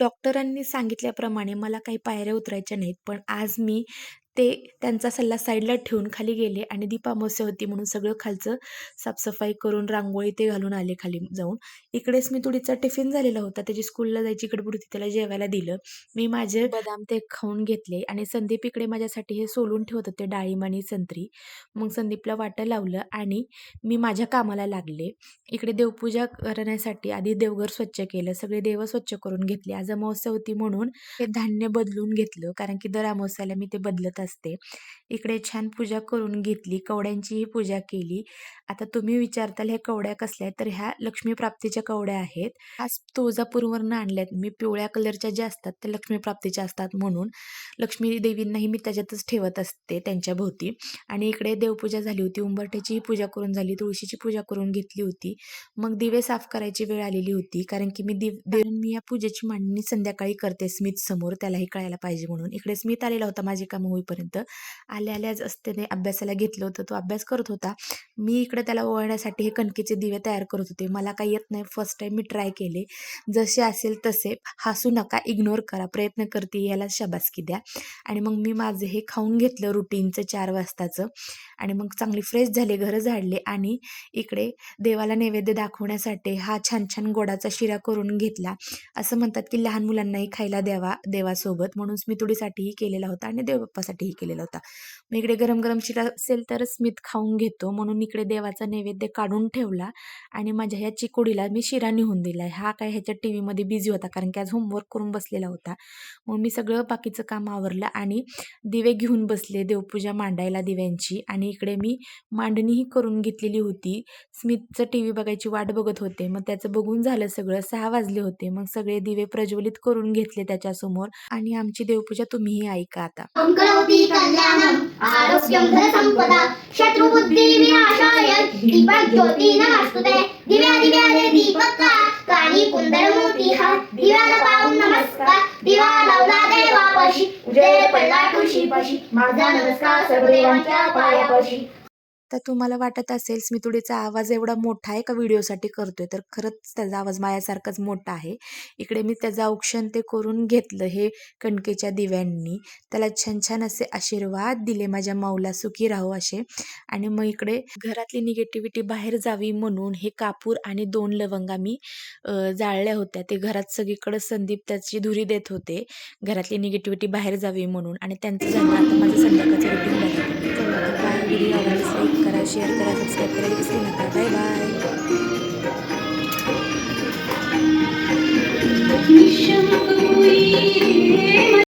डॉक्टरांनी सांगितल्याप्रमाणे मला काही पायऱ्या उतरायच्या नाहीत, पण आज मी त्यांचा सल्ला साईडला ठेवून खाली गेले आणि दीप अमावस्या होती म्हणून सगळं खालचं साफसफाई करून रांगोळी ते घालून आले खाली जाऊन. इकडेच मी तुडीचा टिफिन झालेला होता, त्याची स्कूलला जायची गडबड होती, त्याला जेवायला दिलं. मी माझे बदाम ते खाऊन घेतले आणि संदीप इकडे माझ्यासाठी हे सोलून ठेवत होते डाळिंब आणि संत्री. मग संदीपला वाटं लावलं आणि मी माझ्या कामाला लागले. इकडे देवपूजा करण्यासाठी आधी देवघर स्वच्छ केलं, सगळे देव स्वच्छ करून घेतले. आज अमावस्या होती म्हणून हे धान्य बदलून घेतलं, कारण की दर अमावस्याला मी ते बदलत असते. इकडे छान पूजा करून घेतली, कवड्यांचीही पूजा केली. आता तुम्ही विचारताल ह्या कवड्या कसल्या आहेत, तर ह्या लक्ष्मी प्राप्तीच्या कवड्या आहेत. आज तुळजापूरवरून आणल्यात मी. पिवळ्या कलरच्या ज्या असतात त्या लक्ष्मी प्राप्तीच्या असतात म्हणून लक्ष्मी देवींनाही मी त्याच्यातच ठेवत असते त्यांच्या भोवती. आणि इकडे देवपूजा झाली होती, उंबरठ्याचीही पूजा करून झाली, तुळशीची पूजा करून घेतली होती. मग दिवे साफ करायची वेळ आलेली होती, कारण की मी या पूजेची मांडणी संध्याकाळी करते स्मित समोर, त्यालाही कळायला पाहिजे म्हणून. इकडे स्मित आलेला होता माझे काम होईपर्यंत. आल्याच त्याने अभ्यासाला घेतलं होतं, तो अभ्यास करत होता. मी इकडे त्याला ओवाळण्यासाठी हे कणकेचे दिवे तयार करत होते. मला काही येत नाही, फर्स्ट टाइम मी ट्राय केले. जसे असेल तसे, हसू नका, इग्नोर करा, प्रयत्न करते याला शाबासकी द्या. आणि मग मी माझं हे खाऊन घेतलं रुटीनचं 4 वाजताचं आणि मग चांगली फ्रेश झाले, घरं झाडले आणि इकडे देवाला नैवेद्य दाखवण्यासाठी हा छान छान गोडाचा शिरा करून घेतला. असं म्हणतात की लहान मुलांनाही खायला द्यावा देवासोबत, म्हणून स्मितुडीसाठीही केलेला होता आणि देवबाप्पासाठीही केलेला होता. मग इकडे गरम गरम शिरा असेल तरच स्मित खाऊन घेतो, म्हणून इकडे देवाचा नैवेद्य काढून ठेवला आणि माझ्या ह्या चिकोडीला मी शिरा निघून दिला. हा काय ह्याच्या टीव्हीमध्ये बिझी होता, कारण की आज होमवर्क करून बसलेला होता. मग मी सगळं बाकीचं काम आवरलं आणि दिवे घेऊन बसले, देवपूजा मांडायला दिव्यांची. आणि इकडे मी मांडणीही करून घेतलेली होती. स्मितचं टीव्ही बघायची वाट बघत होते, मग त्याचं बघून झालं सगळं. 6 वाजले होते. मग सगळे दिवे प्रज्वलित करून घेतले त्याच्यासमोर आणि आमची देवपूजा तुम्हीही ऐका आता. करोति कल्याणम आरोग्यम धनसंपदा शत्रुबुद्धिविनाशाय दीपज्योती नमस्तुते दिव्या दिव्याने दीपकार कानी कुंदर मोती हार दिव्याला पाहून नमस्कार दिवा लावला देवापाशी उजेड पडला तुळशीपाशी माझा नमस्कार सर्वदेवांच्या पायापाशी. तर तुम्हाला वाटत असेल स्मितुडीचा आवाज एवढा मोठा आहे का व्हिडिओसाठी करतोय, तर खरंच त्याचा आवाज माझ्यासारखाच मोठा आहे. इकडे मी त्याचं औक्षण ते करून घेतलं हे कणकेच्या दिव्यांनी. त्याला छान छान असे आशीर्वाद दिले, माझ्या माऊला सुखी राहो असे. आणि मग इकडे घरातली निगेटिव्हिटी बाहेर जावी म्हणून हे कापूर आणि 2 लवंगा मी जाळल्या होत्या. ते घरात सगळीकडे संदीप त्याची धुरी देत होते, घरातली निगेटिव्हिटी बाहेर जावी म्हणून. आणि त्यांचं झालं. आता माझं संध्याकाळचं रुटीन बघा तुम्ही. चला तर बाय. व्हिडिओ आवडल्यास लाईक करा, शेअर करा, सबस्क्राईब करायला विसरू नका. Bye bye.